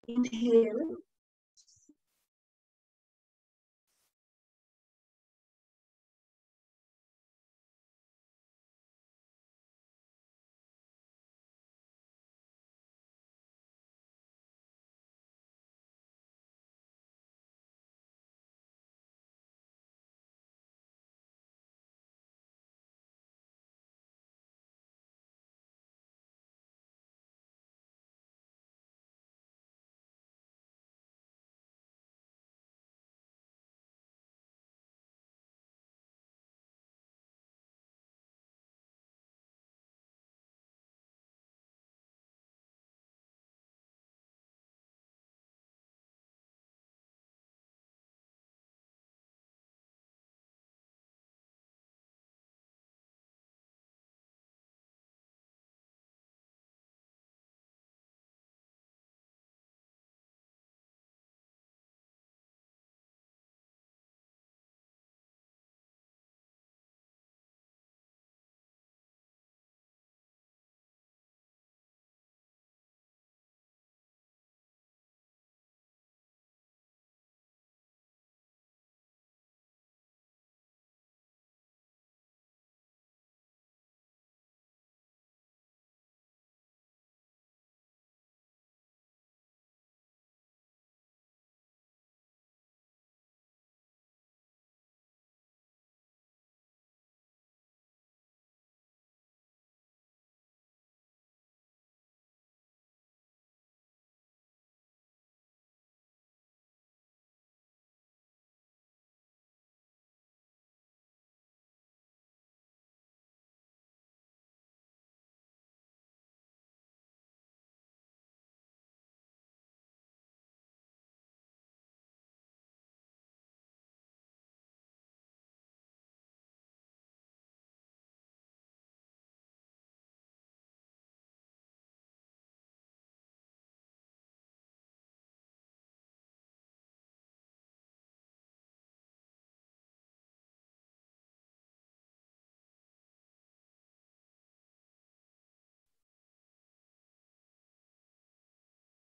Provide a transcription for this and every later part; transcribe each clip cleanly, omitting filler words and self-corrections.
Inhale.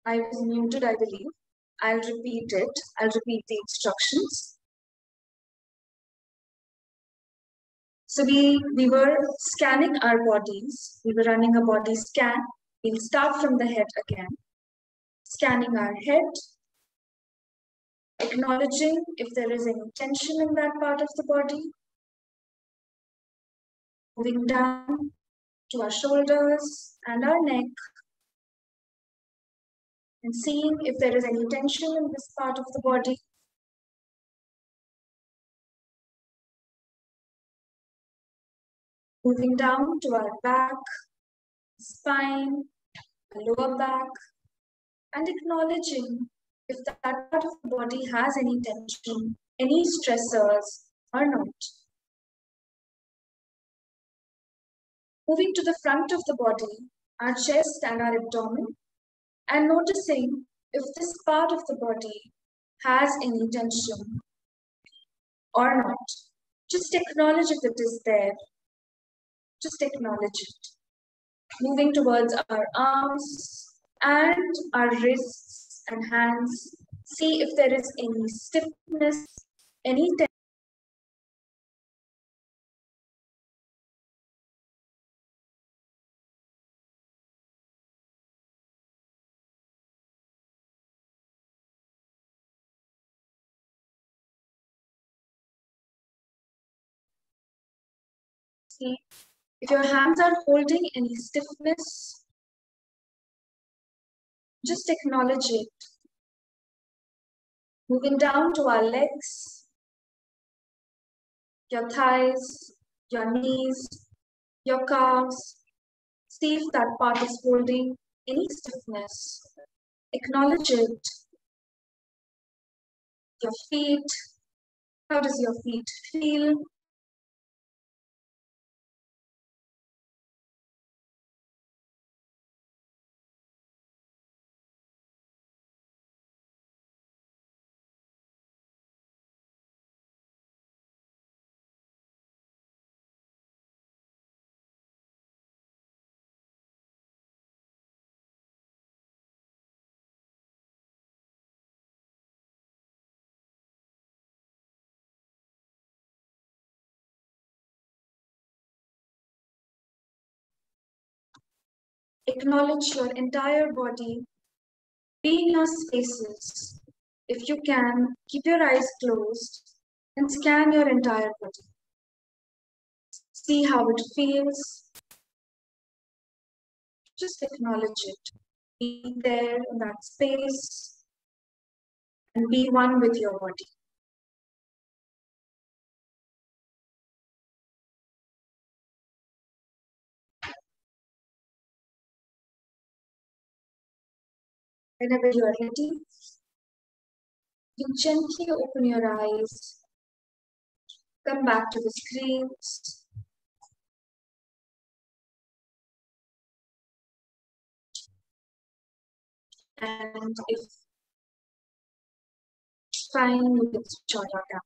I was muted, I believe. I'll repeat it. I'll repeat the instructions. So we were scanning our bodies. We were running a body scan. We'll start from the head again. Scanning our head, acknowledging if there is any tension in that part of the body. Moving down to our shoulders and our neck, and seeing if there is any tension in this part of the body. Moving down to our back, spine, lower back, and acknowledging if that part of the body has any tension, any stressors or not. Moving to the front of the body, our chest and our abdomen, and noticing if this part of the body has any tension or not. Just acknowledge if it is there. Just acknowledge it. Moving towards our arms and our wrists and hands. See if there is any stiffness, any tension. See if your hands are holding any stiffness, just acknowledge it. Moving down to our legs, your thighs, your knees, your calves. See if that part is holding any stiffness. Acknowledge it. Your feet. How does your feet feel? Acknowledge your entire body. Be in your spaces. If you can, keep your eyes closed and scan your entire body. See how it feels. Just acknowledge it. Be there in that space and be one with your body. Whenever you are ready, you gently open your eyes, come back to the screens, and if fine, you can switch on your camera.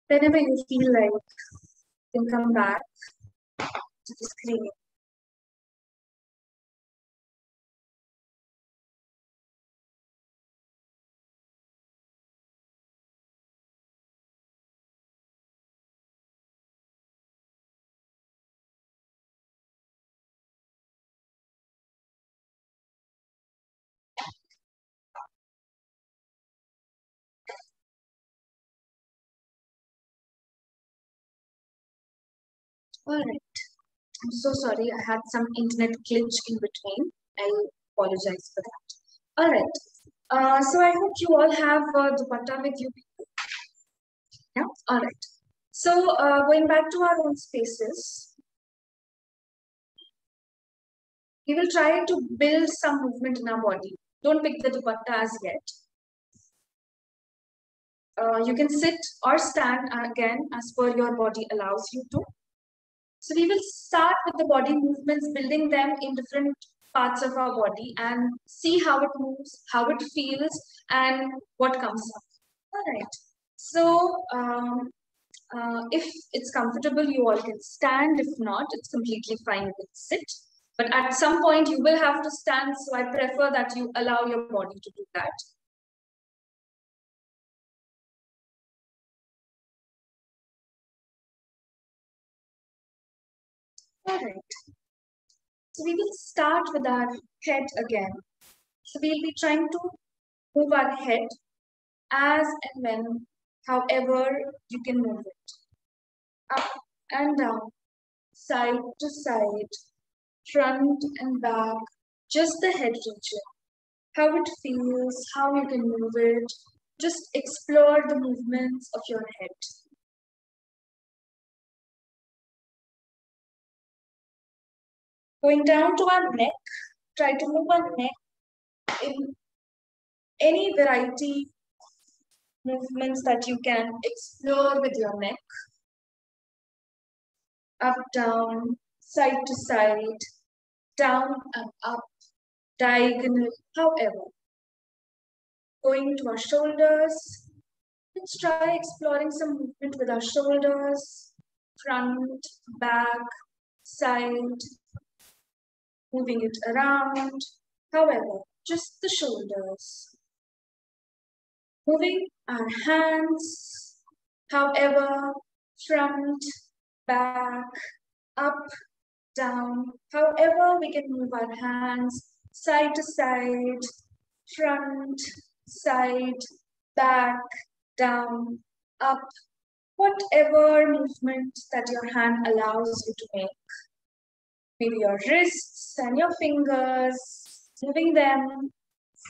Whenever you feel like you can come back to the screen. All right. I'm so sorry. I had some internet glitch in between. I apologize for that. All right. So I hope you all have dupatta with you. Yeah. All right. So going back to our own spaces, we will try to build some movement in our body. Don't pick the dupatta as yet. You can sit or stand again as per your body allows you to. So we will start with the body movements, building them in different parts of our body and see how it moves, how it feels, and what comes up. All right. So if it's comfortable, you all can stand. If not, it's completely fine. You can sit. But at some point, you will have to stand. So I prefer that you allow your body to do that. All right. So we will start with our head again. So we'll be trying to move our head as and when, however you can move it. Up and down, side to side, front and back, just the head region. How it feels, how you can move it. Just explore the movements of your head. Going down to our neck, try to move our neck in any variety movements that you can explore with your neck. Up, down, side to side, down and up, diagonal, however. Going to our shoulders, let's try exploring some movement with our shoulders, front, back, side, moving it around, however, just the shoulders. Moving our hands, however, front, back, up, down, however we can move our hands, side to side, front, side, back, down, up, whatever movement that your hand allows you to make. Maybe your wrists and your fingers, moving them,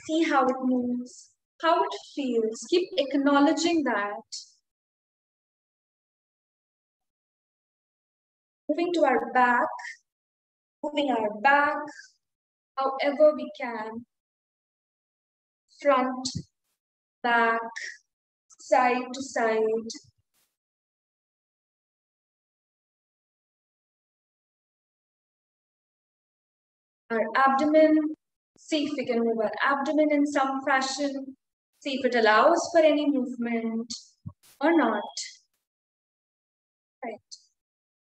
see how it moves, how it feels. Keep acknowledging that. Moving to our back, moving our back, however we can. Front, back, side to side. Our abdomen, see if we can move our abdomen in some fashion. See if it allows for any movement. or not. Right.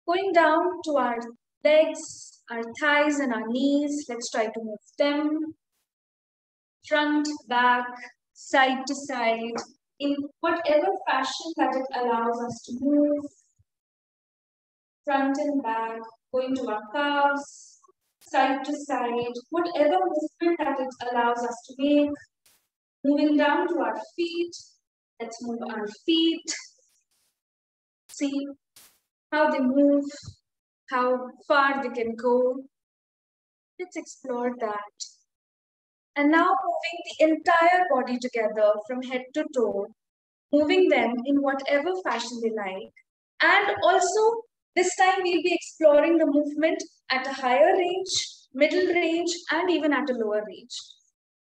Going down to our legs, our thighs and our knees. Let's try to move them. Front, back, side to side, in whatever fashion that it allows us to move. Front and back, going to our calves, side to side, whatever movement that it allows us to make. Moving down to our feet. Let's move our feet. See how they move, how far they can go. Let's explore that. And now moving the entire body together from head to toe, moving them in whatever fashion they like. And also, this time we'll be exploring the movement at a higher range, middle range, and even at a lower range.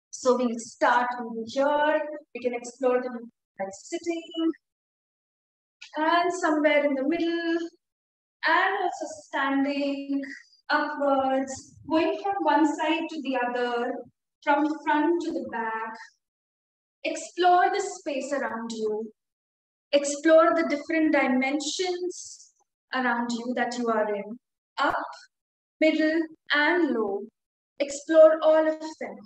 So we'll start over here. We can explore the movement by sitting, and somewhere in the middle, and also standing upwards, going from one side to the other, from front to the back. Explore the space around you. Explore the different dimensions around you that you are in. Up, middle, and low. Explore all of them.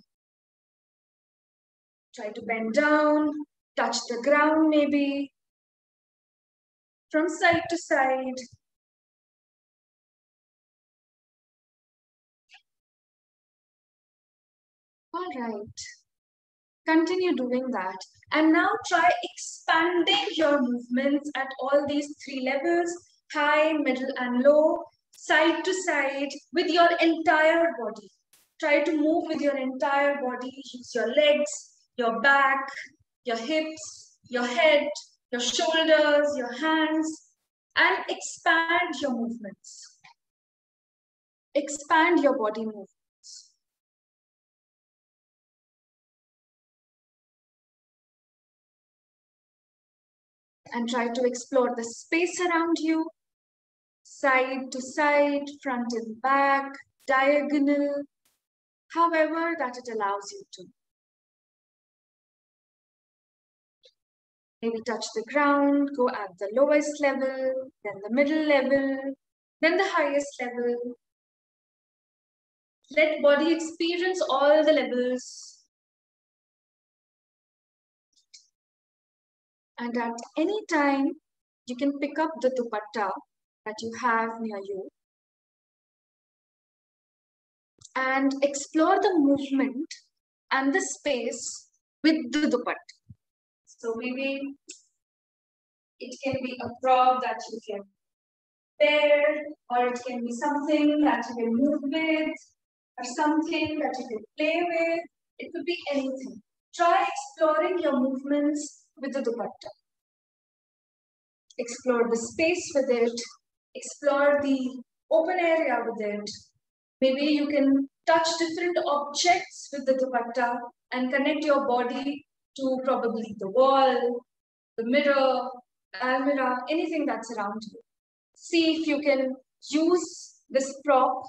Try to bend down, touch the ground maybe. From side to side. All right. Continue doing that. And now try expanding your movements at all these three levels, high, middle, and low, side to side, with your entire body. Try to move with your entire body. Use your legs, your back, your hips, your head, your shoulders, your hands, and expand your movements. Expand your body movements. And try to explore the space around you, side to side, front and back, diagonal, however that it allows you to. Maybe touch the ground, go at the lowest level, then the middle level, then the highest level. Let body experience all the levels. And at any time, you can pick up the dupatta that you have near you and explore the movement and the space with the dupatta. So maybe it can be a prop that you can wear, or it can be something that you can move with, or something that you can play with. It could be anything. Try exploring your movements with the dupatta. Explore the space with it. Explore the open area with it. Maybe you can touch different objects with the dupatta and connect your body to probably the wall, the mirror, almirah, anything that's around you. See if you can use this prop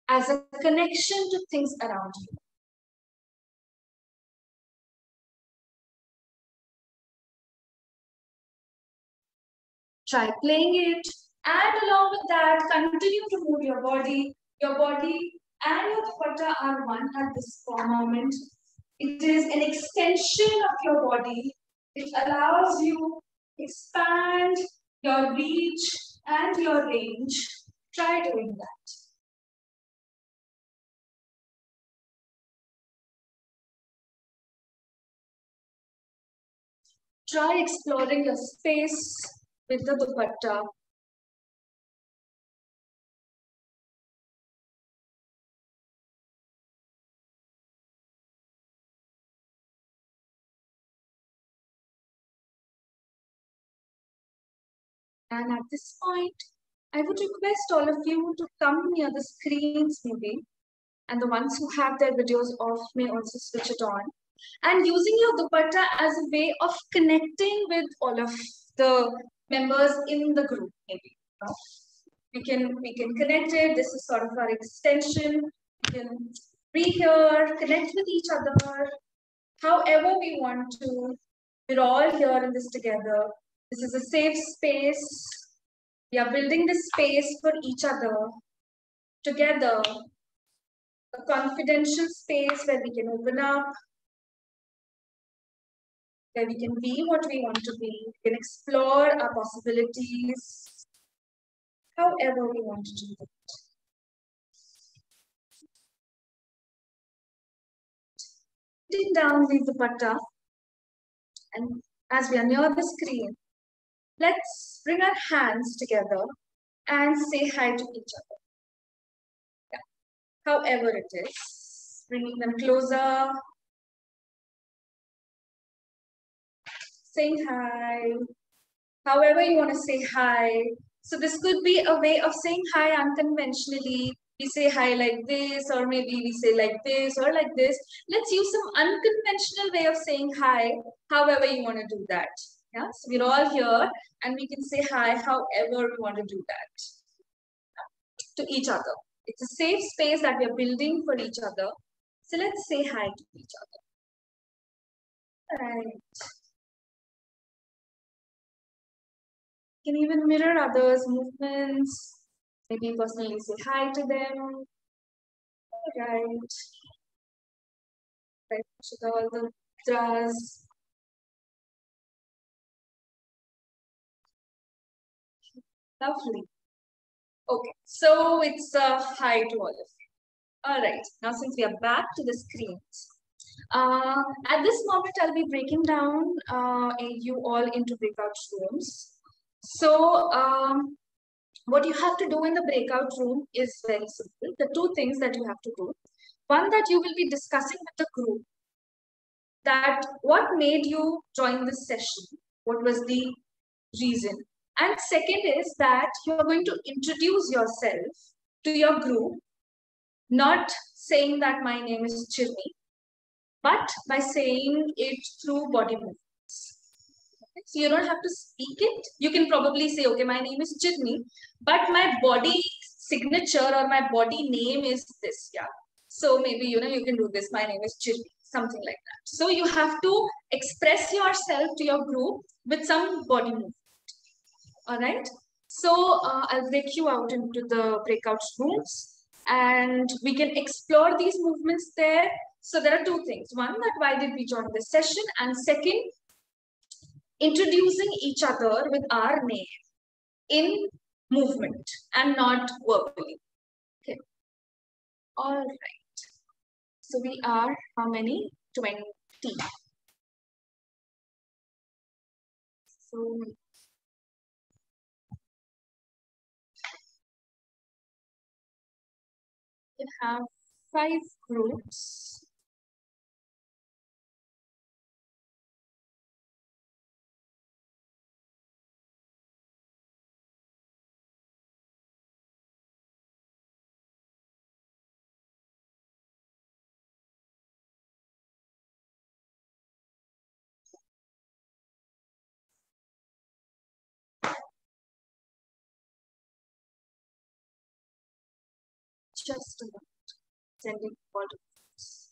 as a connection to things around you. Try playing it, and along with that, continue to move your body. Your body and your dupatta are one at this moment. It is an extension of your body. It allows you to expand your reach and your range. Try doing that. Try exploring your space with the dupatta. And at this point, I would request all of you to come near the screens maybe, and the ones who have their videos off may also switch it on. And using your dupatta as a way of connecting with all of the members in the group, maybe. We can connect it. This is sort of our extension. We can be here, connect with each other, however we want to. We're all here in this together. This is a safe space. We are building this space for each other together. A confidential space where we can open up, where we can be what we want to be. We can explore our possibilities however we want to do it. Sitting down, leave the dupatta, and as we are near the screen, let's bring our hands together and say hi to each other. Yeah. However it is, bringing them closer, saying hi, however you want to say hi. So this could be a way of saying hi unconventionally. We say hi like this, or maybe we say like this or like this. Let's use some unconventional way of saying hi, however you want to do that. Yeah, so we're all here and we can say hi however we want to do that to each other. It's a safe space that we are building for each other. So let's say hi to each other. Right. You can even mirror others' movements. Maybe personally say hi to them. Right. Right. Should all the mudras. Lovely. Okay, so it's a hi to all of you. All right, now since we are back to the screens, at this moment I'll be breaking down you all into breakout rooms. So what you have to do in the breakout room is very simple. The two things that you have to do. One, that you will be discussing with the group that what made you join this session, what was the reason. And second is that you are going to introduce yourself to your group, not saying that my name is Chirmi, but by saying it through body movements. Okay? So you don't have to speak it. You can probably say, okay, my name is Chirmi, but my body signature or my body name is this. Yeah. So maybe, you can do this. My name is Chirmi, something like that. So you have to express yourself to your group with some body movement. All right. So I'll break you out into the breakout rooms and we can explore these movements there. So there are two things. One, that why did we join this session? And second, introducing each other with our name in movement and not verbally. Okay. All right. So we are how many? 20. So we have 5 groups. Just a minute. Sending all the groups.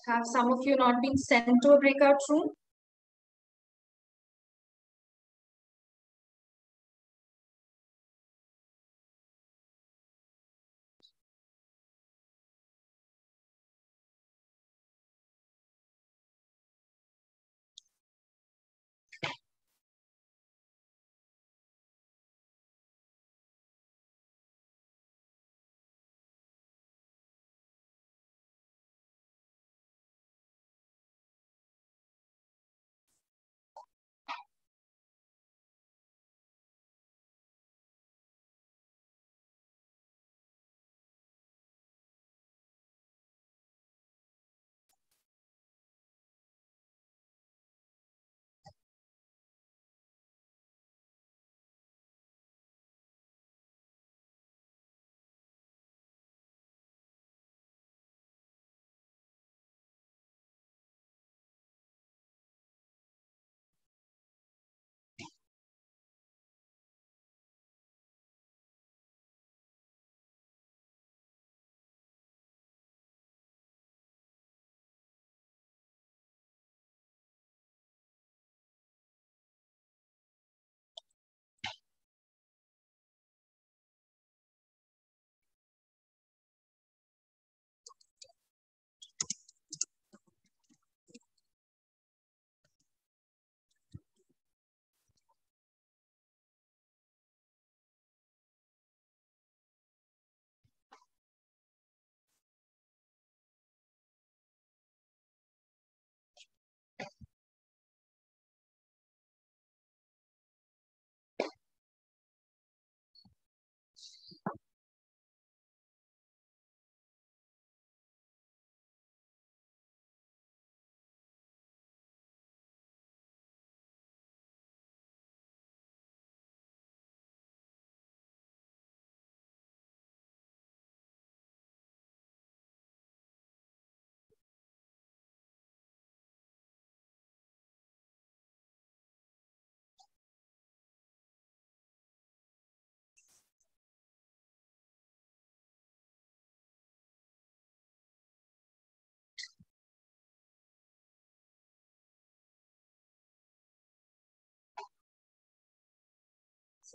Have some of you not been sent to a breakout room?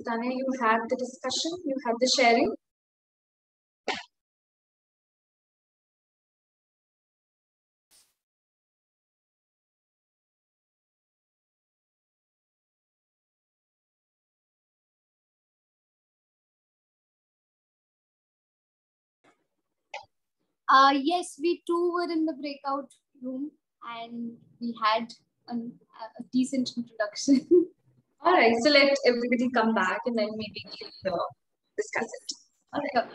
So Tanya, you had the discussion, you had the sharing. Yes, we too were in the breakout room and we had a decent introduction. All right, so let everybody come back and then maybe we'll discuss it. All right.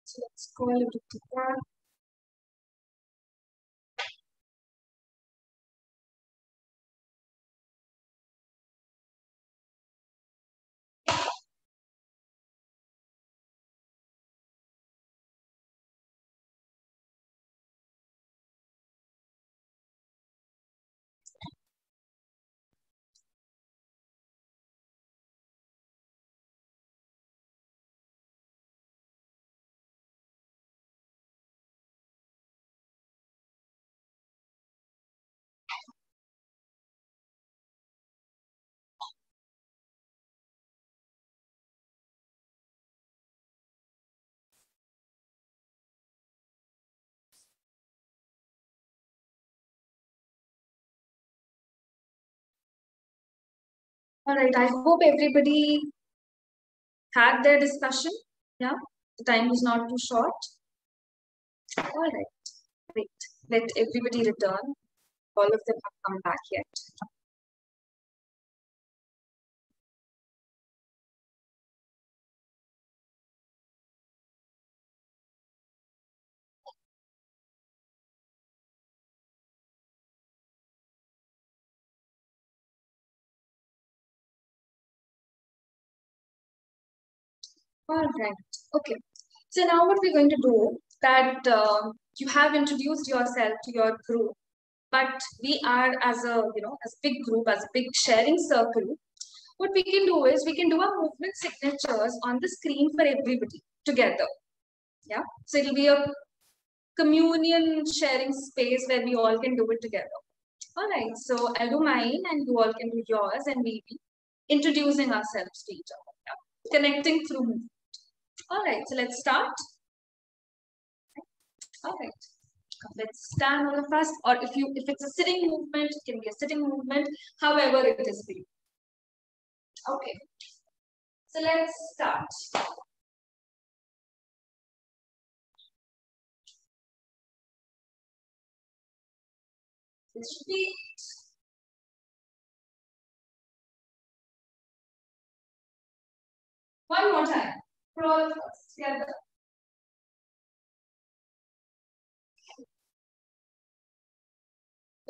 So let's go a little deeper. All right, I hope everybody had their discussion. Yeah, the time is not too short. All right, great. Let everybody return. All of them have come back yet. All right. Okay. So now what we're going to do that you have introduced yourself to your group, but we are as a as a big group, as a big sharing circle. What we can do is we can do our movement signatures on the screen for everybody together. Yeah. So it'll be a communion sharing space where we all can do it together. All right. So I'll do mine and you all can do yours, and we'll be introducing ourselves to each other. Yeah? Connecting through movement. All right, so let's start. All right, let's stand all of us. Or if it's a sitting movement, it can be a sitting movement, however it is for you. Okay, so let's start. Let's repeat. One more time for all of us together.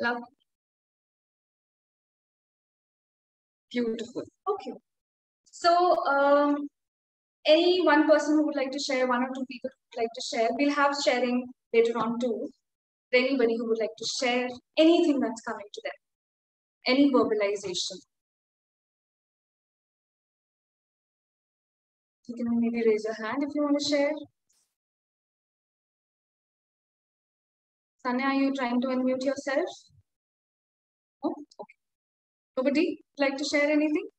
Love. Beautiful. Okay. So, any one person who would like to share, one or two people who would like to share, we'll have sharing later on too. Anybody who would like to share anything that's coming to them, any verbalization. You can maybe raise your hand if you want to share. Sanya, are you trying to unmute yourself? Oh, okay. Nobody like to share anything?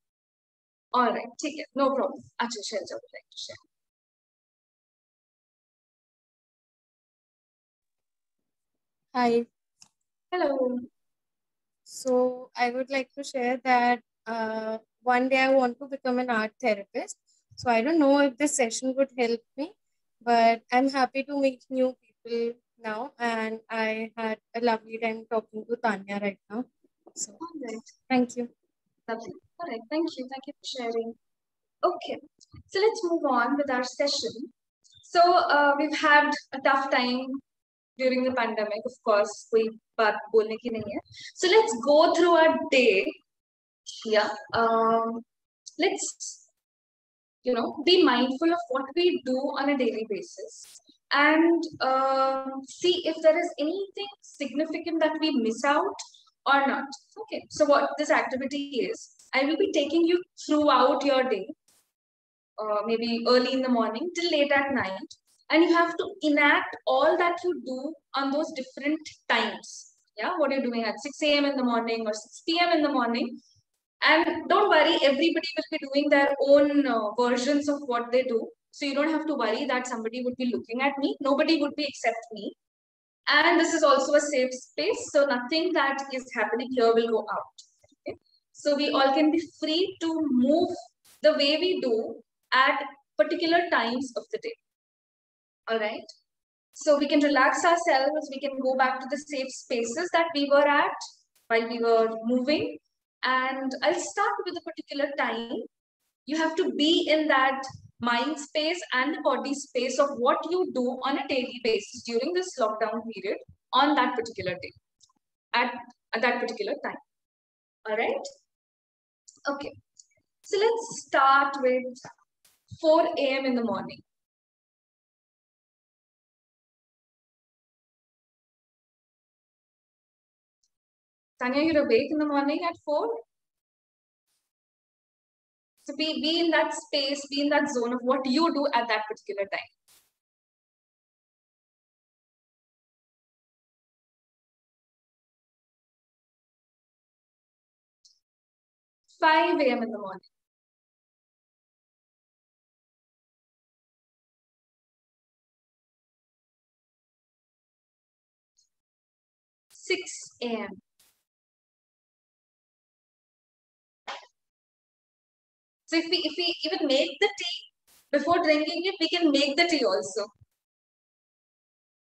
All right, take it. No problem. Acha Shelja would like to share. Hi. Hello. So I would like to share that one day I want to become an art therapist. So I don't know if this session would help me, but I'm happy to meet new people now. And I had a lovely time talking to Tanya right now. So All right. thank you. Lovely. All right, thank you. Thank you for sharing. Okay, so let's move on with our session. So we've had a tough time during the pandemic, of course. कोई बात बोलने की नहीं है. So let's go through our day. Yeah. Let's be mindful of what we do on a daily basis and see if there is anything significant that we miss out or not. Okay, so what this activity is, I will be taking you throughout your day, maybe early in the morning till late at night, and you have to enact all that you do on those different times. Yeah, what you're doing at 6 a.m. in the morning or 6 p.m. in the morning. And don't worry, everybody will be doing their own versions of what they do. So you don't have to worry that somebody would be looking at me. Nobody would be except me. And this is also a safe space. So nothing that is happening here will go out. Okay? So we all can be free to move the way we do at particular times of the day. All right. So we can relax ourselves. We can go back to the safe spaces that we were at while we were moving. And I'll start with a particular time. You have to be in that mind space and the body space of what you do on a daily basis during this lockdown period on that particular day, at that particular time. All right? Okay. So let's start with 4 a.m. in the morning. Tanya, you're awake in the morning at 4? So be in that space, be in that zone of what you do at that particular time. 5 a.m. in the morning. 6 a.m. So if we even make the tea before drinking it, we can make the tea also.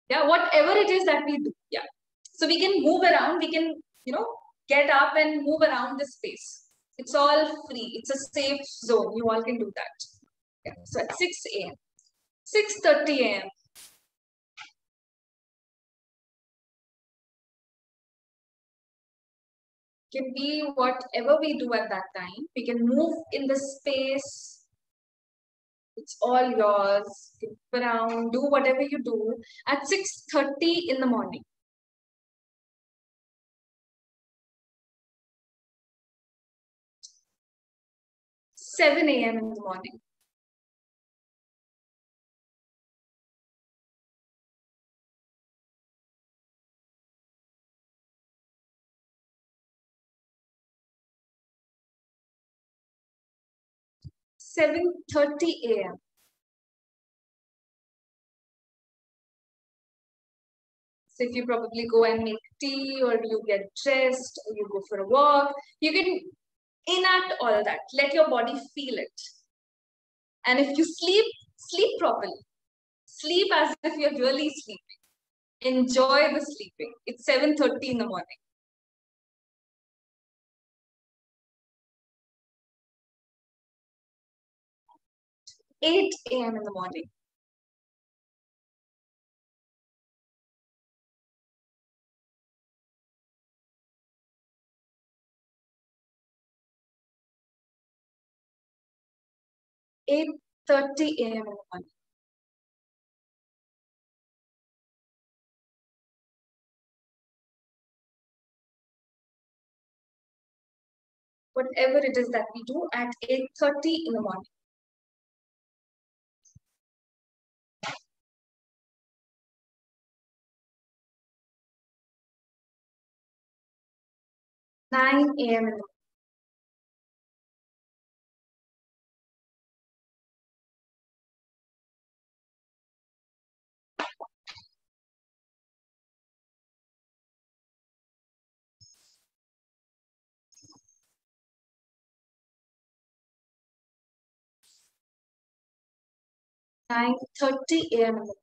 Yeah, whatever it is that we do. Yeah. So we can move around, we can, get up and move around the space. It's all free. It's a safe zone. You all can do that. Yeah. So at 6 a.m. 6:30 a.m. Can be whatever we do at that time. We can move in the space. It's all yours. You can move around, do whatever you do at 6:30 in the morning. 7 a.m. in the morning. 7:30 a.m. So if you probably go and make tea or you get dressed or you go for a walk, you can enact all of that. Let your body feel it. And if you sleep, sleep properly. Sleep as if you're really sleeping. Enjoy the sleeping. It's 7:30 in the morning. 8 a.m. in the morning. 8:30 a.m. in the morning. 'Whatever it is that we do at 8:30 in the morning. 9 a.m. in the morning. 9:30 a.m. in the morning.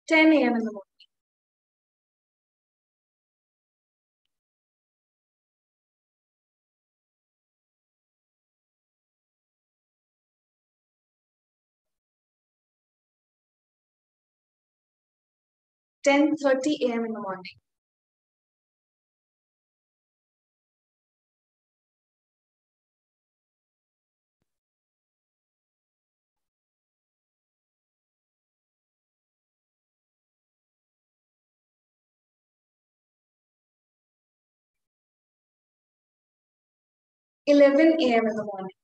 10 a.m. in the morning. 10:30 a.m. in the morning. 11 a.m. in the morning.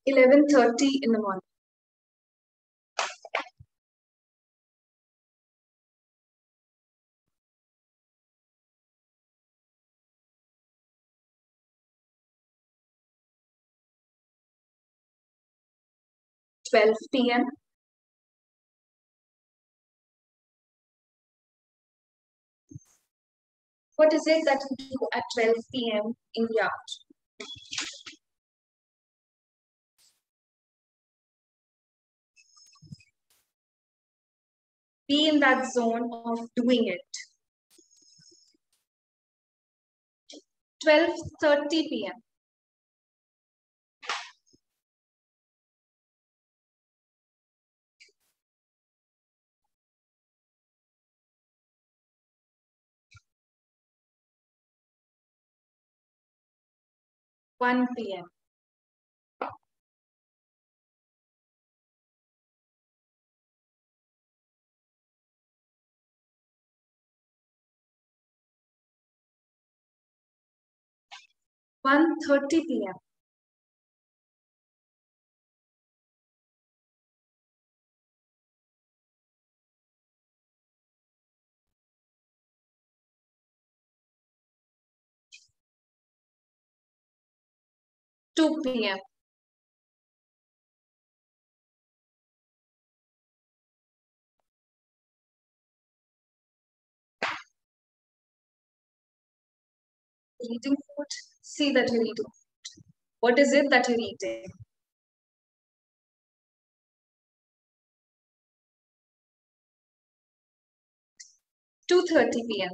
11:30 in the morning. 12 p.m. 'What is it that you do at 12 p.m. in the art? Be in that zone of doing it. 12:30 p.m. 1 p.m. 1:30 p.m. 2 p.m. 'Eating food? See that you're eating. What is it that you're eating? 2:30 p.m.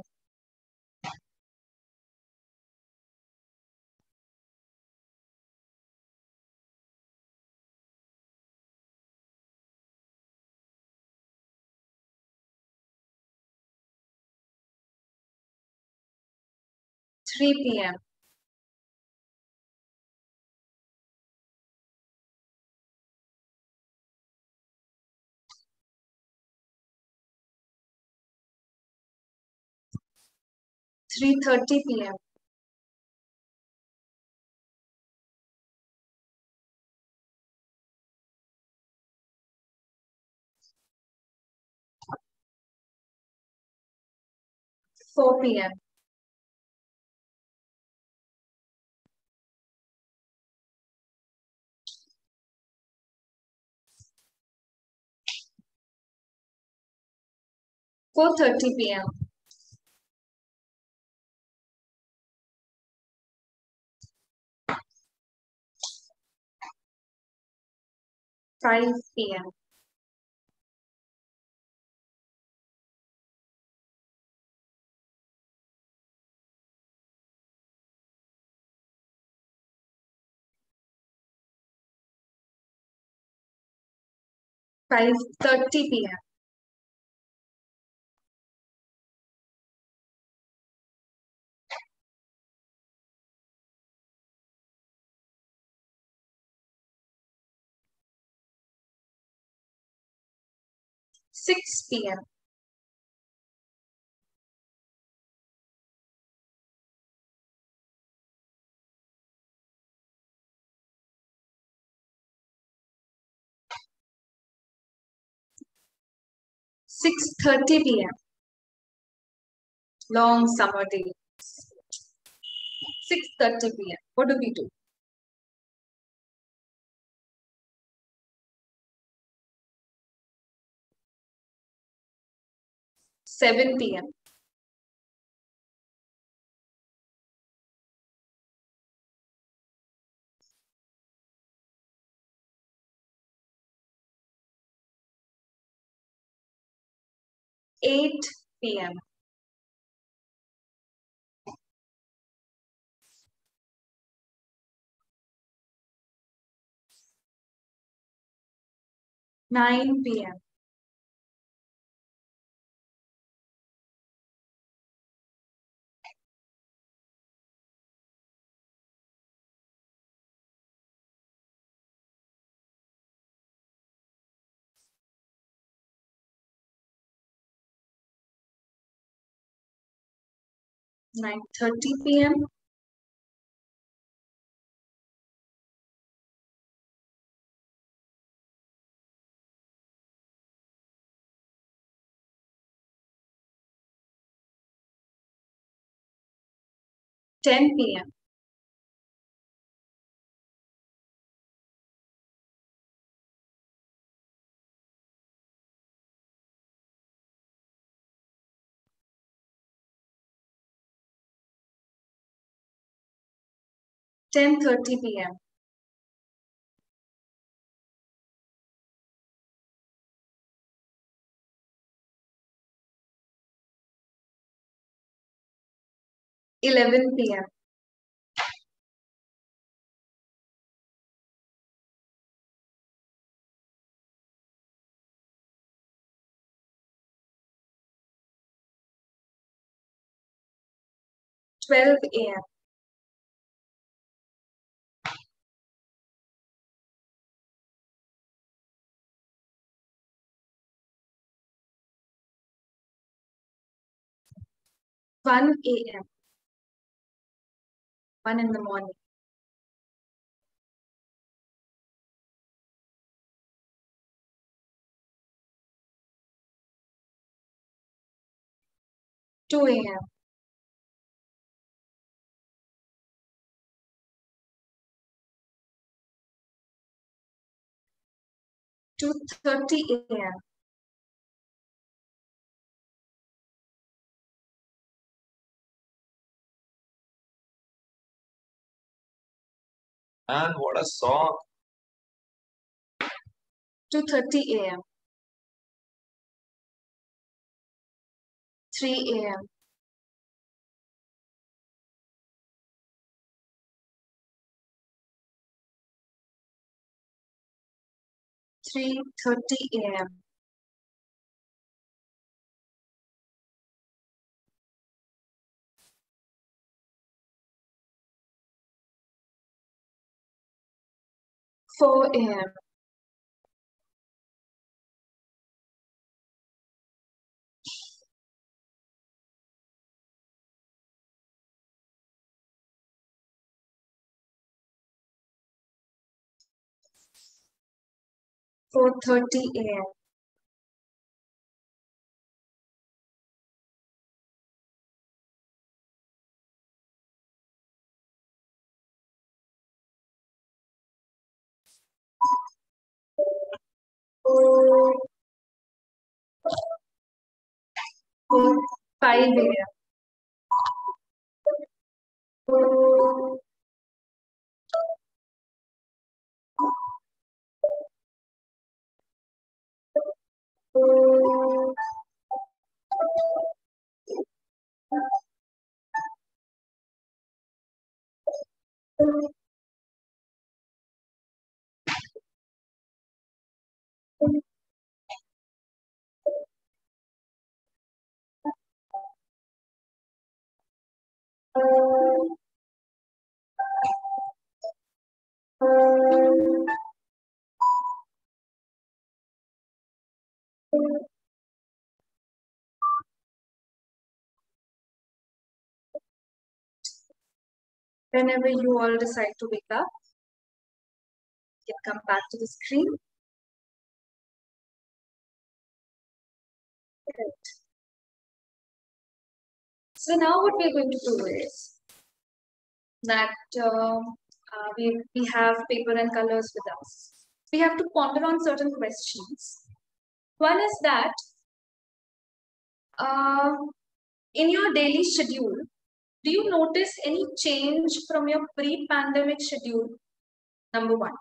3 p.m. 3:30 p.m. 4 p.m. 4:30 p.m. 5 p.m. 5:30 p.m. 6 p.m. 6:30 p.m. Long summer day. 6:30 p.m. What do we do? 7 p.m. 8 p.m. 9 p.m. 9:30 p.m. 10 p.m. 10:30 p.m. 11 p.m. 12 a.m. 1 a.m. 1 in the morning. 2 a.m. 2:30 a.m. 2:30 a.m. 3 a.m. 3:30 a.m. 4 a.m. 4:30 a.m. 5 a.m. Whenever you all decide to wake up, you can come back to the screen. Right. So now what we're going to do is that we have paper and colors with us. We have to ponder on certain questions. One is that Uh, in your daily schedule, do you notice any change from your pre-pandemic schedule? Number one.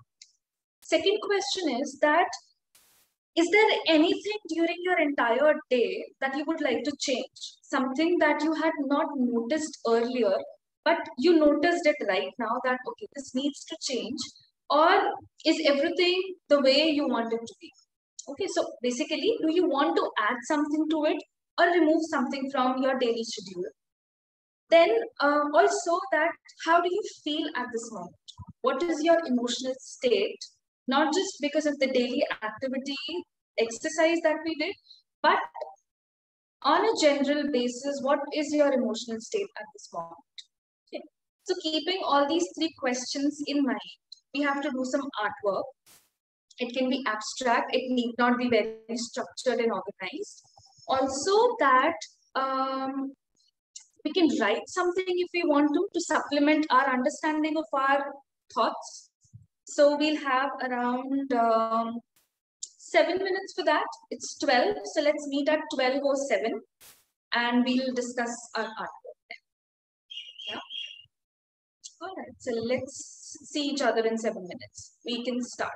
Second question is there anything during your entire day that you would like to change? Something that you had not noticed earlier, but you noticed it right now that, okay, this needs to change? Or is everything the way you want it to be? Okay, so basically, do you want to add something to it or remove something from your daily schedule? Then also that, how do you feel at this moment? What is your emotional state? Not just because of the daily activity, exercise that we did, but on a general basis, what is your emotional state at this moment? Okay. So keeping all these three questions in mind, we have to do some artwork. It can be abstract, it need not be very structured and organized. Also that we can write something if we want to supplement our understanding of our thoughts. So we'll have around 7 minutes for that. It's 12. So let's meet at 12:07 and we'll discuss our artwork then. Yeah. All right. So let's see each other in 7 minutes. We can start.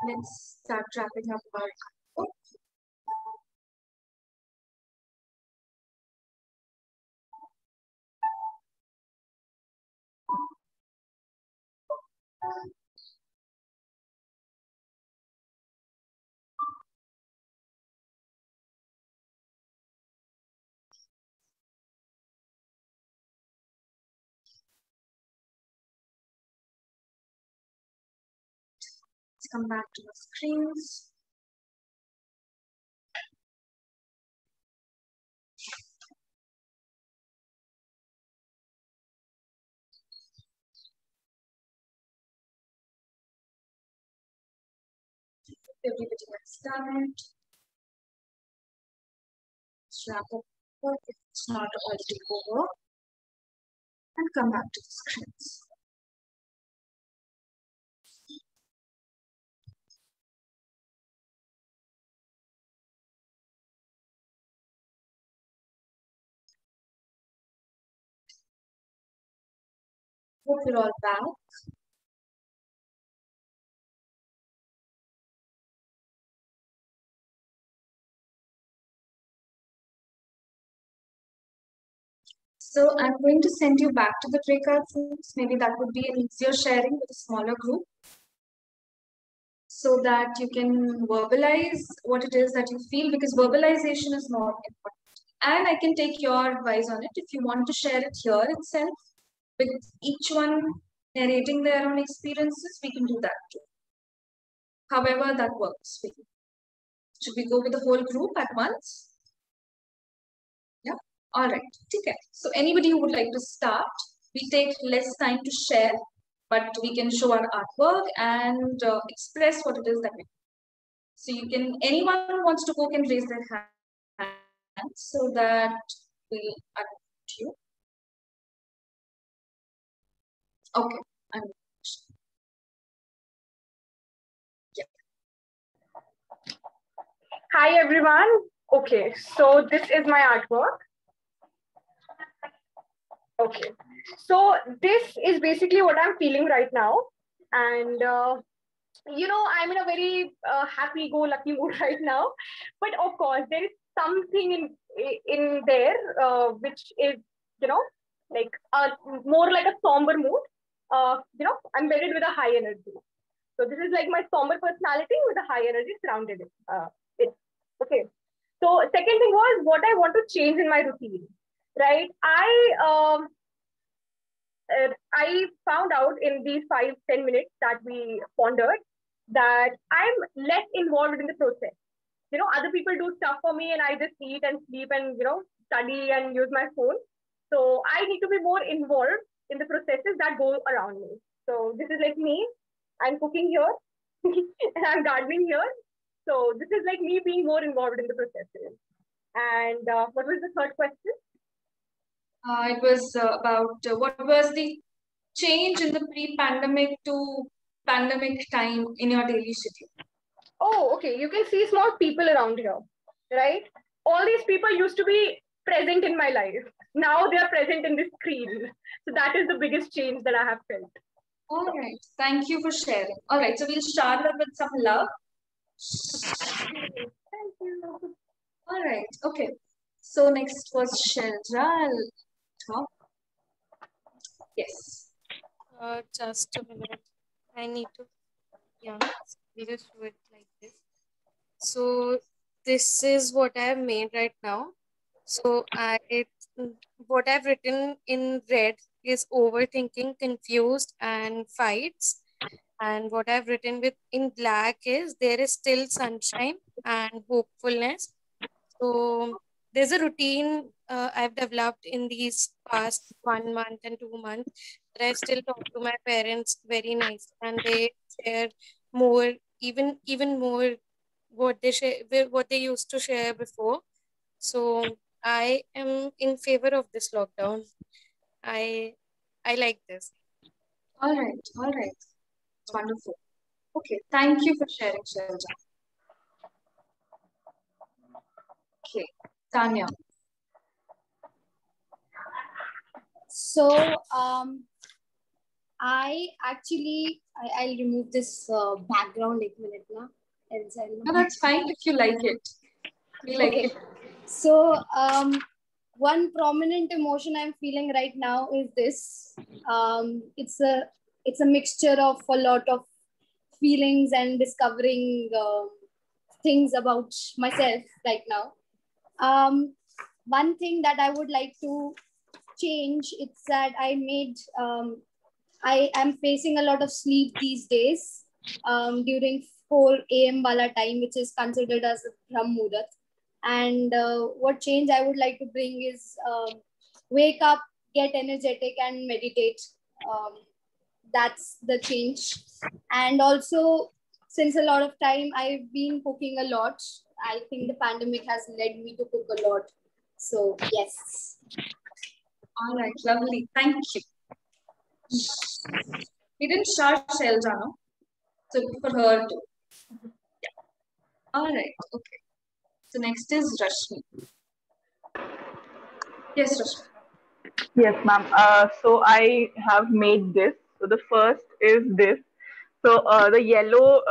Let's start wrapping up our book. Let's come back to the screens. Everybody has done it. Let's wrap up if it's not already over and come back to the screens. Hope you're all back. So I'm going to send you back to the breakout rooms. Maybe that would be an easier sharing with a smaller group, so that you can verbalize what it is that you feel, because verbalization is more important. And I can take your advice on it. If you want to share it here itself, with each one narrating their own experiences, we can do that too. However that works for you. Should we go with the whole group at once? Yeah. All right. Okay. So anybody who would like to start, we take less time to share, but we can show our artwork and express what it is that we do. So you can, anyone who wants to go can raise their hand so that we'll unmute you. Okay, I'm yeah. Hi everyone. Okay, so this is my artwork. Okay, so this is basically what I'm feeling right now. And I'm in a very happy-go-lucky mood right now. But of course, there is something in there which is, like more like a somber mood. Embedded with a high energy. So this is like my somber personality with a high energy surrounded it. Okay. So second thing was what I want to change in my routine, right? I found out in these 5-10 minutes that we pondered that I'm less involved in the process. Other people do stuff for me and I just eat and sleep and, study and use my phone. So I need to be more involved in the processes that go around me. So this is like me. I'm cooking here and I'm gardening here. So this is like me being more involved in the processes. And what was the third question? It was about what was the change in the pre-pandemic to pandemic time in your daily schedule? Oh, okay. You can see small people around here, right? All these people used to be present in my life. Now they are present in the screen. So that is the biggest change that I have felt. All right. Thank you for sharing. All right. So we'll start up with some love. Thank you. All right. Okay. So next was Sheldra. Yes. Just a minute. I need to, yeah, we'll just do it like this. So this is what I have made right now. So what I've written in red is overthinking, confused, and fights. And what I've written with in black is there is still sunshine and hopefulness. So there's a routine I've developed in these past 1 month and 2 months that I still talk to my parents very nice, and they share more, even more what they share, what they used to share before. So I am in favor of this lockdown. I I like this. All right. All right. It's wonderful. Okay. Thank you for sharing, Sheldra. Okay. Tanya. So I'll remove this background like minute na. No, that's fine if you like it. We like Okay. it. So one prominent emotion I'm feeling right now is this. It's a mixture of a lot of feelings and discovering things about myself right now. One thing that I would like to change, it's that I am facing a lot of sleep these days during 4 a.m. Bala time, which is considered as a Brahm Muhurat. And what change I would like to bring is wake up, get energetic, and meditate. That's the change. And also, since a lot of time I've been cooking a lot, I think the pandemic has led me to cook a lot. So, yes. All right. Lovely. Thank you. We didn't start Sheldra, no? So for her too. Yeah. All right. Okay. So next is Rashmi. Yes, Rashmi. Yes, ma'am. So I have made this. So the first is this. So the yellow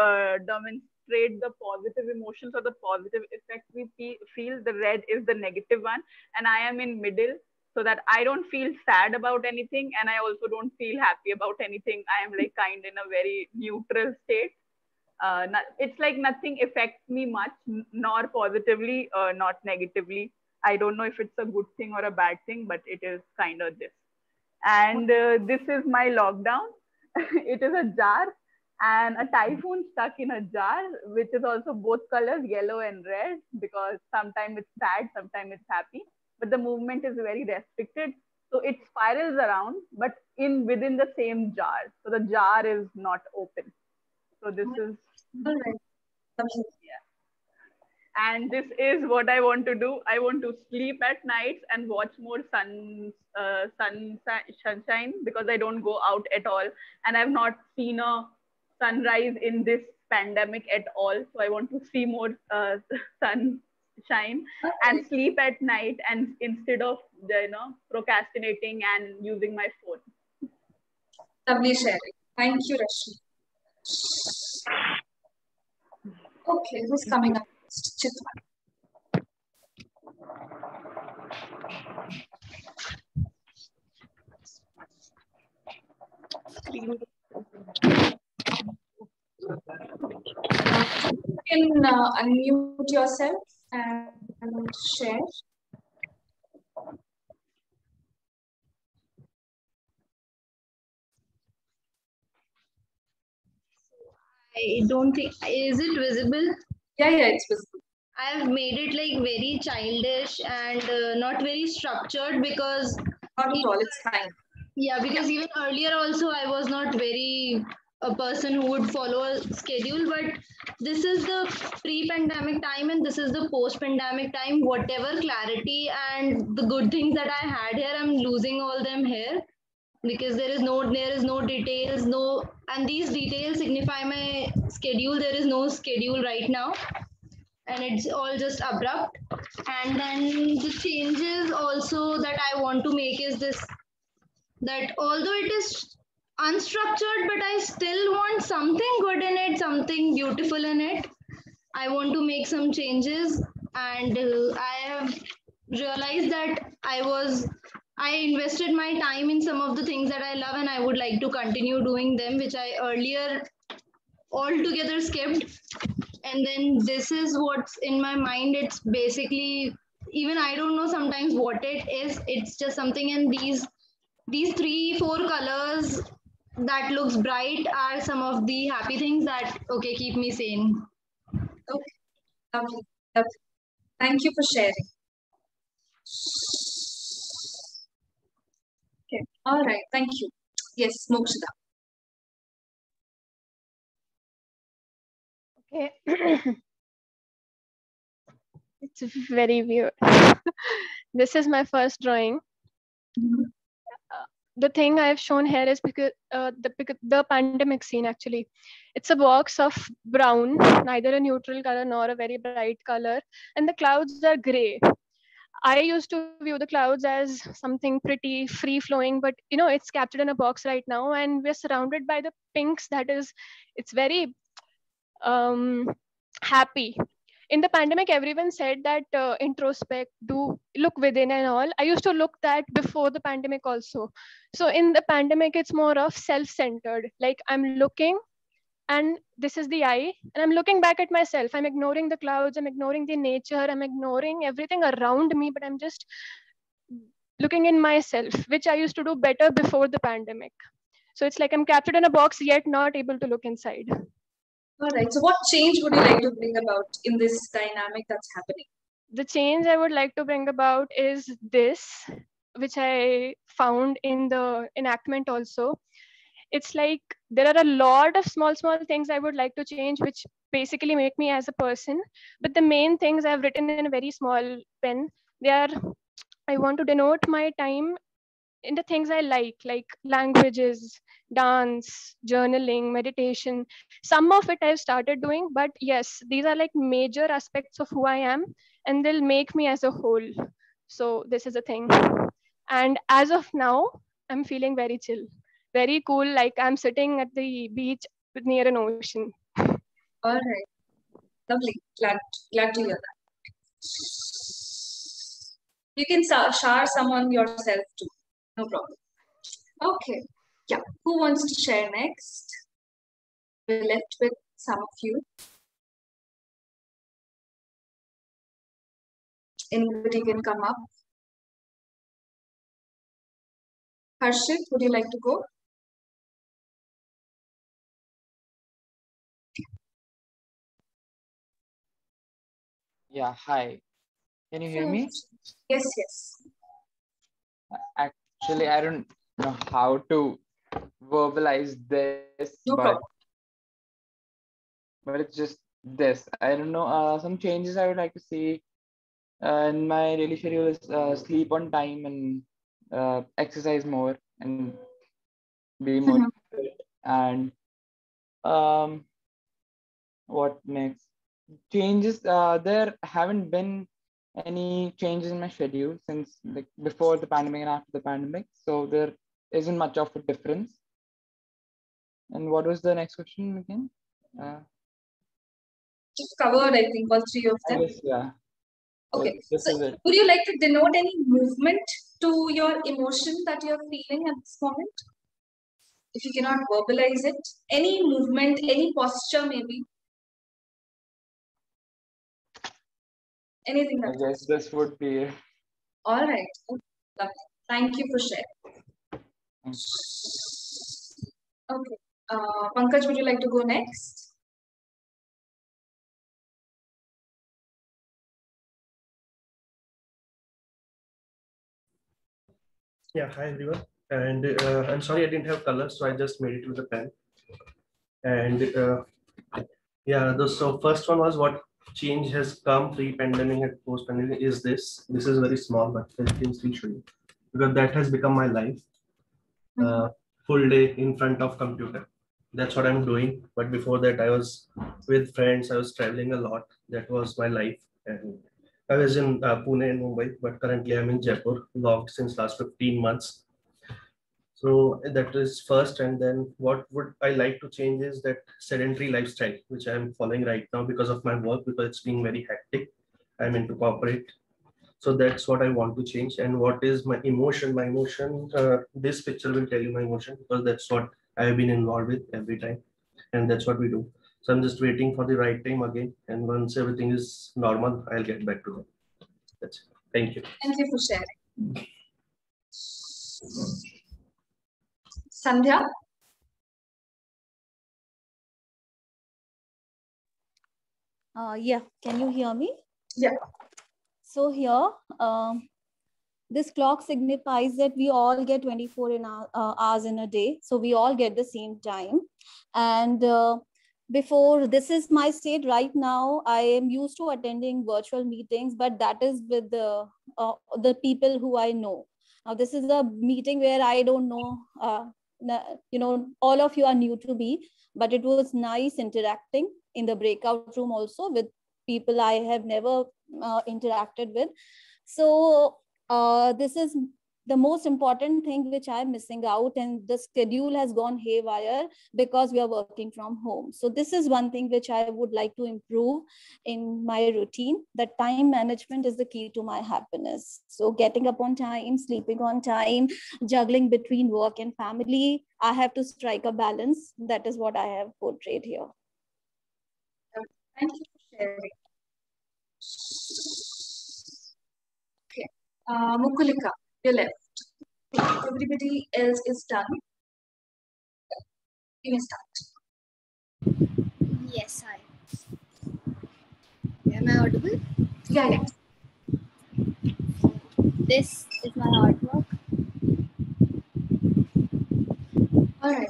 demonstrate the positive emotions or the positive effect we feel. The red is the negative one, and I am in middle, so that I don't feel sad about anything, and I also don't feel happy about anything. I am like kind in a very neutral state. It's like nothing affects me much, nor positively, not negatively. I don't know if it's a good thing or a bad thing, but it is kind of this. And this is my lockdown. It is a jar and a typhoon stuck in a jar, which is also both colors, yellow and red, because sometimes it's sad, sometimes it's happy. But the movement is very restricted. So it spirals around, but in within the same jar. So the jar is not open. So this is All right. yeah. And this is what I want to do. I want to sleep at nights and watch more sunshine, because I don't go out at all, and I've not seen a sunrise in this pandemic at all. So I want to see more sunshine and sleep at night, and instead of procrastinating and using my phone. Lovely sharing. Thank you, Rashmi. Okay, who's coming up next? Chitra. You can unmute yourself and share. I don't think, is it visible? Yeah, it's visible. I have made it like very childish and not very structured, because Not at all, it's fine. yeah, because even earlier also I was not very a person who would follow a schedule, but this is the pre-pandemic time and this is the post-pandemic time. Whatever clarity and the good things that I had here, I'm losing all them here, because there is no details, and these details signify my schedule. There is no schedule right now, and it's all just abrupt. And then the changes also that I want to make is this, that although it is unstructured, but I still want something good in it, something beautiful in it. I want to make some changes, and I have realized that I invested my time in some of the things that I love, and I would like to continue doing them, which I earlier altogether skipped. And then this is what's in my mind. It's basically, even I don't know sometimes what it is. It's just something, and these 3-4 colors that looks bright are some of the happy things that keep me sane. Okay, lovely. Thank you for sharing. Okay, all right, thank you. Yes, Mokshida. Okay. It's very weird. This is my first drawing. The thing I've shown here is because the pandemic scene actually. It's a box of brown, neither a neutral color nor a very bright color, and the clouds are gray. I used to view the clouds as something pretty free flowing, but it's captured in a box right now, and we're surrounded by the pinks. It's very happy. In the pandemic, everyone said that introspect, do look within and all. I used to look that before the pandemic also. So in the pandemic, it's more of self-centered. Like I'm looking, and this is the eye, and I'm looking back at myself. I'm ignoring the clouds, I'm ignoring the nature, I'm ignoring everything around me, but I'm just looking in myself, which I used to do better before the pandemic. So it's like I'm captured in a box, yet not able to look inside. All right. So what change would you like to bring about in this dynamic that's happening? The change I would like to bring about is this, which I found in the enactment also. It's like there are a lot of small things I would like to change, which basically make me as a person. But the main things I've written in a very small pen, they are, I want to denote my time in the things I like languages, dance, journaling, meditation. Some of it I've started doing, but yes, these are like major aspects of who I am, and they'll make me as a whole. So this is a thing. And as of now, I'm feeling very chill, very cool, like I'm sitting at the beach near an ocean. All right. Lovely. Glad to hear that. You can shower someone yourself too. No problem. Okay. Yeah. Who wants to share next? We're left with some of you. Anybody can come up. Harshit, would you like to go? Yeah, hi. Can you hear me? Yes. Actually, I don't know how to verbalize this, No problem. but it's just this. I don't know. Some changes I would like to see in my daily schedule is sleep on time and exercise more and be more Mhm. fit. And um, what next? Changes. There haven't been any changes in my schedule since like before the pandemic and after the pandemic. So there isn't much of a difference. And what was the next question again? Uh, Just covered, I think, all three of I them. guess yeah. So Okay. this So is it. would you like to denote any movement to your emotion that you're feeling at this moment? If you cannot verbalize it, any movement, any posture, maybe anything I that guess comes. this would be it. All right. Okay. Lovely. Thank you for sharing. Thank Okay. Pankaj, would you like to go next? Yeah, hi everyone. And I'm sorry I didn't have colors, so I just made it with a pen. And yeah, so first one was what change has come pre-pandemic and post-pandemic is this. This is very small, but I can still show you because that has become my life. Uh, Full day in front of computer. That's what I'm doing. But before that, I was with friends. I was traveling a lot. That was my life. And I was in Pune and Mumbai, but currently I'm in Jaipur, logged since last 15 months. So that is first, and then what would I like to change is that sedentary lifestyle, which I'm following right now because of my work, because it's being very hectic. I'm into corporate, so that's what I want to change. And what is my emotion? My emotion, this picture will tell you my emotion because that's what I have been involved with every time, and that's what we do. So I'm just waiting for the right time again, and once everything is normal, I'll get back to them. That's it. Thank you. Thank you for sharing. Sandhya? Yeah, can you hear me? Yeah. So here, this clock signifies that we all get 24 hours in a day. So we all get the same time. And before, this is my state right now. I am used to attending virtual meetings, but that is with the people who I know. Now, this is a meeting where I don't know, all of you are new to me, but it was nice interacting in the breakout room also with people I have never interacted with. So this is the most important thing which I'm missing out, and the schedule has gone haywire because we are working from home. So this is one thing which I would like to improve in my routine. That time management is the key to my happiness. So getting up on time, sleeping on time, juggling between work and family, I have to strike a balance. That is what I have portrayed here. Thank you for sharing. Okay. Mukulika, you're left. Everybody else is done. You may start. Yes, hi. Am I audible? Yeah, yeah. This is my artwork. All right.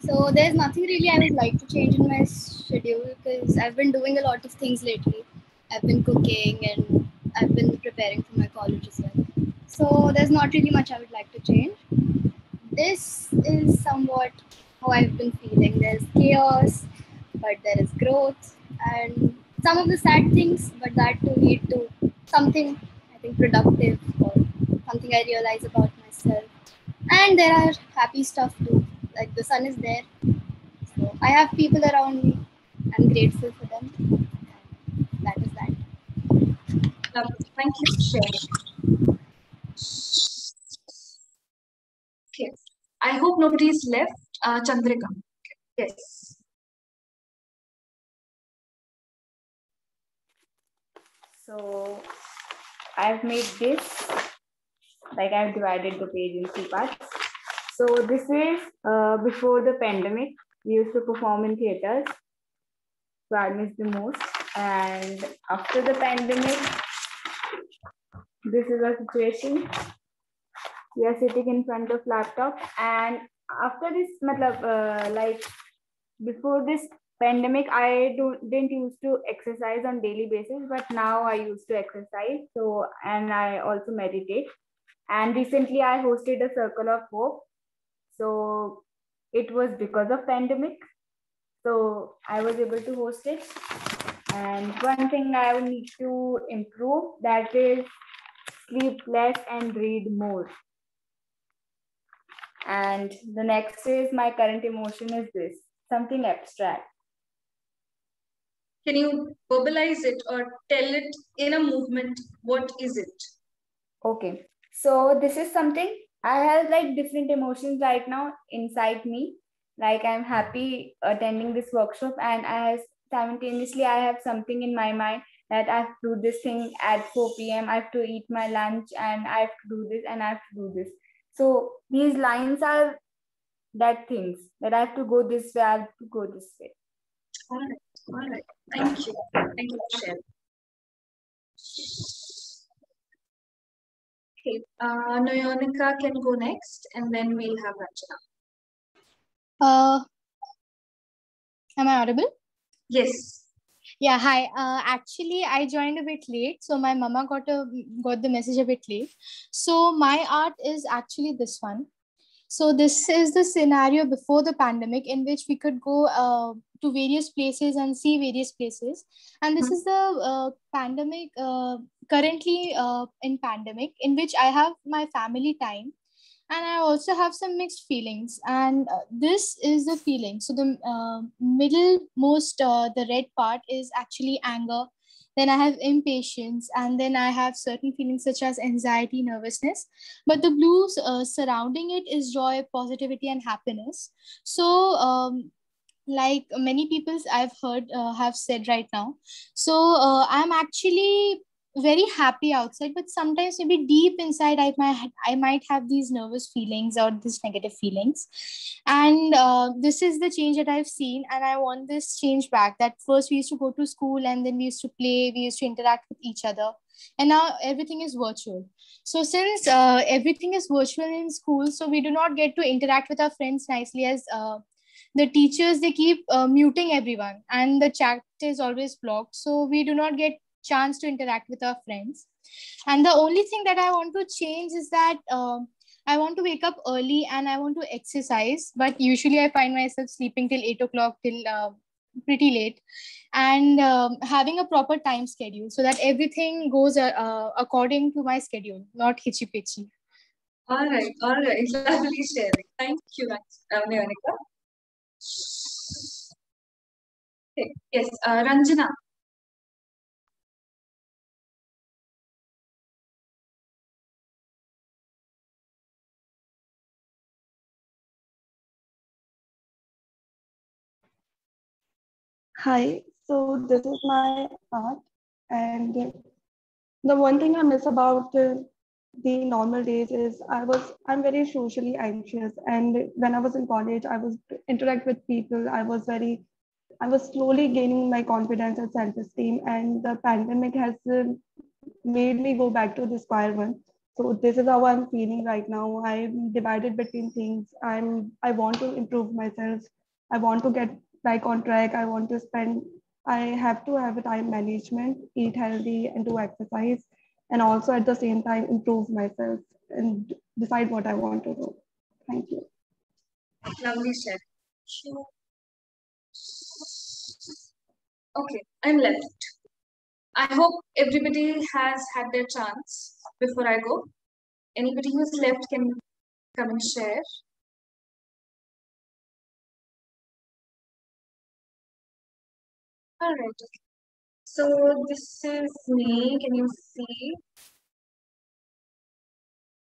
So there's nothing really I would like to change in my schedule because I've been doing a lot of things lately. I've been cooking and I've been preparing for my college as well. So there's not really much I would like to change. This is somewhat how I've been feeling. There's chaos, but there is growth, and some of the sad things, but that to lead to something I think productive or something I realize about myself. And there are happy stuff too, like the sun is there, so I have people around me. I'm grateful for them. That is that. Lovely. Thank you for sharing. Okay. I hope nobody is left. Chandrika. Yes. So I've made this, like I've divided the page in two parts. So this is before the pandemic. We used to perform in theaters, so I miss the most. And after the pandemic, this is our situation. We are sitting in front of laptop, and after this, like before this pandemic, I didn't used to exercise on daily basis, but now I used to exercise. So, and I also meditate. And recently I hosted a Circle of Hope. So it was because of pandemic. So I was able to host it. And one thing I will need to improve, that is sleep less and read more. And the next is my current emotion is this, something abstract. Can you verbalize it or tell it in a movement? What is it? Okay. So this is something, I have like different emotions right now inside me. Like I'm happy attending this workshop, and simultaneously I have something in my mind that I have to do this thing at 4 p.m. I have to eat my lunch, and I have to do this, and I have to do this. So these lines are that things that I have to go this way, I have to go this way. All right. Thank you. Thank you for sharing. Okay, Noyonika can go next, and then we'll have Ranjana. Am I audible? Yes. Yeah, hi. Actually, I joined a bit late, so my mama got the message a bit late. So my art is actually this one. So this is the scenario before the pandemic, in which we could go to various places and see various places. And this is the pandemic, currently in pandemic, in which I have my family time. And I also have some mixed feelings. And this is the feeling. So the middlemost, the red part is actually anger. Then I have impatience, and then I have certain feelings such as anxiety, nervousness. But the blues surrounding it is joy, positivity, and happiness. So, like many people I've heard have said right now. So I'm actually very happy outside, but sometimes maybe deep inside I might have these nervous feelings or these negative feelings. And this is the change that I've seen, and I want this change back. That first we used to go to school, and then we used to play, we used to interact with each other, and now everything is virtual. So since everything is virtual in school, so we do not get to interact with our friends nicely, as the teachers, they keep muting everyone, and the chat is always blocked, so we do not get chance to interact with our friends. And the only thing that I want to change is that I want to wake up early and I want to exercise, but usually I find myself sleeping till 8 o'clock, till pretty late. And having a proper time schedule, so that everything goes according to my schedule, not hitchy pitchy. All right. Lovely sharing. Thank you, Neonika. Okay. Yes, Ranjana. Hi, so this is my art, and the one thing I miss about the normal days is I'm very socially anxious, and when I was in college, I was interact with people. I was slowly gaining my confidence and self-esteem, and the pandemic has made me go back to the square one. So this is how I'm feeling right now. I'm divided between things. I want to improve myself. I want to get back on track. I have to have a time management, eat healthy, and do exercise, and also at the same time improve myself and decide what I want to do. Thank you. Lovely share. Okay, I'm left. I hope everybody has had their chance before I go. Anybody who's left can come and share. All right. So this is me. Can you see?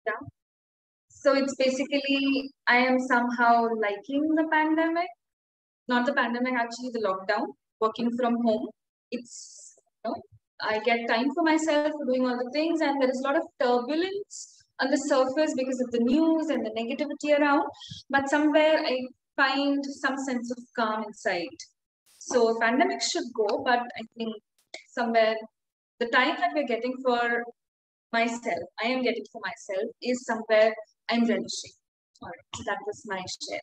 Yeah. So it's basically, I am somehow liking the pandemic. Not the pandemic, actually the lockdown, working from home. It's, I get time for myself for doing all the things, and there is a lot of turbulence on the surface because of the news and the negativity around. But somewhere I find some sense of calm inside. So pandemic should go, but I think somewhere the time that we're getting for myself, I am getting for myself, is somewhere I'm relishing. All right, so that was my sharing.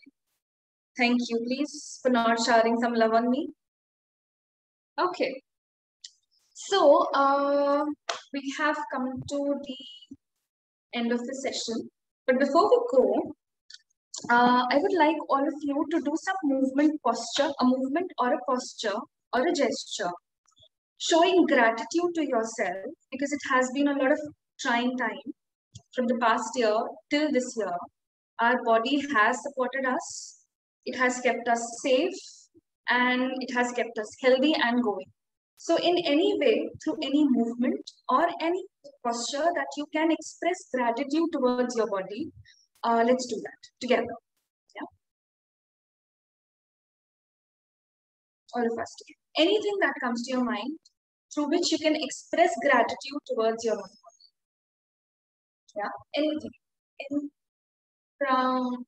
Thank you. Please for not showering some love on me. Okay. So we have come to the end of the session. But before we go, I would like all of you to do some movement posture, a movement or a posture or a gesture, showing gratitude to yourself because it has been a lot of trying time from the past year till this year. Our body has supported us, it has kept us safe, and it has kept us healthy and going. So, in any way, through any movement or any posture that you can express gratitude towards your body, let's do that together. Yeah, all of us together. Anything that comes to your mind through which you can express gratitude towards your body. Yeah, anything. In, from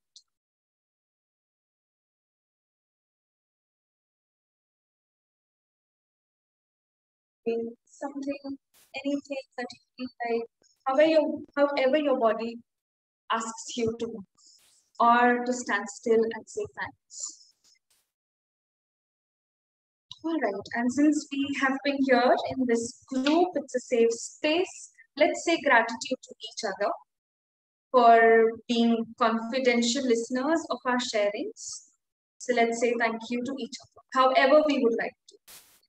something, anything that you feel like, however your body asks you to move or to stand still and say thanks. All right, and since we have been here in this group, it's a safe space. Let's say gratitude to each other for being confidential listeners of our sharings. So let's say thank you to each other, however we would like to.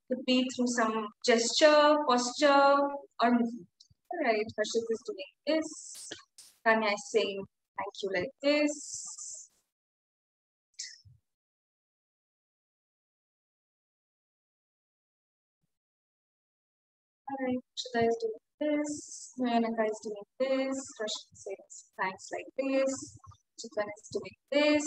It could be through some gesture, posture, or movement. All right, Harshit is doing this. Tanya is saying thank you like this. All right, Shida is doing this. Mayanaka is doing this. Rashmi says thanks like this. Chitwan is doing this.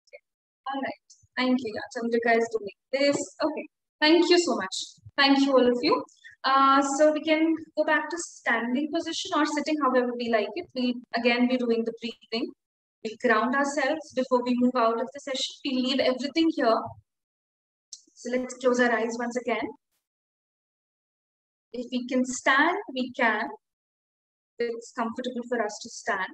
Okay. All right. Thank you. Yeah, Chandrika is doing this. Okay. Thank you so much. Thank you, all of you. So we can go back to standing position or sitting, however we like it. We'll again be doing the breathing. We ground ourselves before we move out of the session. We leave everything here. So let's close our eyes once again. If we can stand, we can. It's comfortable for us to stand.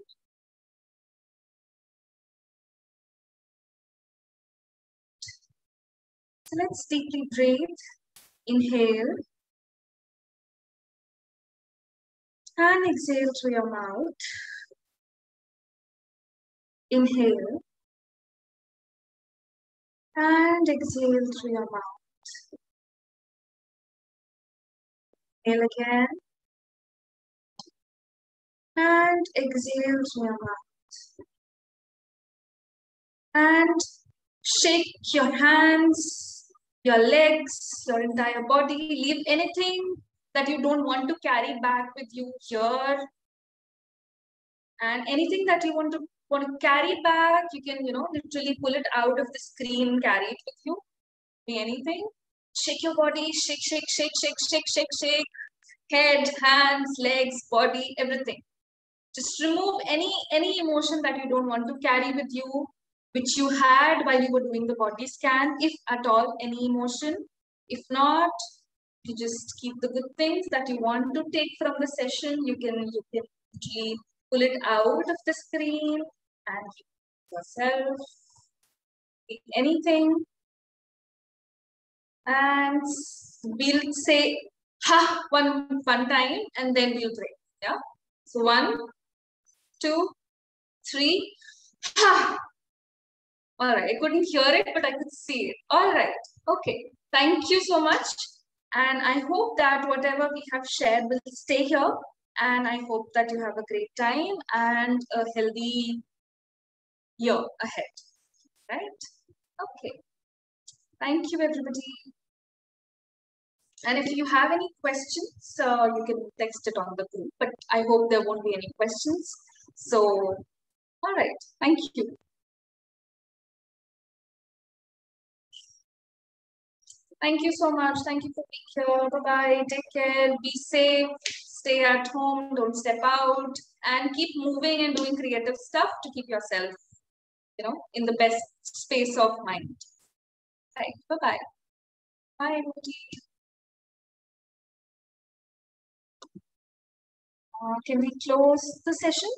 So let's deeply breathe. Inhale. And exhale through your mouth. Inhale. And exhale through your mouth. Inhale again. And exhale through your mouth. And shake your hands, your legs, your entire body. Leave anything that you don't want to carry back with you here. And anything that you want to carry back, you can, literally pull it out of the screen, carry it with you. Be anything. Shake your body, shake, shake, shake, shake, shake, shake, shake. Head, hands, legs, body, everything. Just remove any emotion that you don't want to carry with you, which you had while you were doing the body scan, if at all, any emotion. If not, you just keep the good things that you want to take from the session. You can literally pull it out of the screen and keep yourself. Keep anything. And we'll say ha one time and then we'll break. Yeah. So 1, 2, 3, ha. All right, I couldn't hear it, but I could see it. All right, okay. Thank you so much. And I hope that whatever we have shared will stay here. And I hope that you have a great time and a healthy year ahead. Right? Okay. Thank you, everybody. And if you have any questions, you can text it on the group. But I hope there won't be any questions. So, all right. Thank you. Thank you so much. Thank you for being here. Bye-bye. Take care. Be safe. Stay at home. Don't step out. And keep moving and doing creative stuff to keep yourself, in the best space of mind. Right. Bye-bye. Bye, everybody. Can we close the session?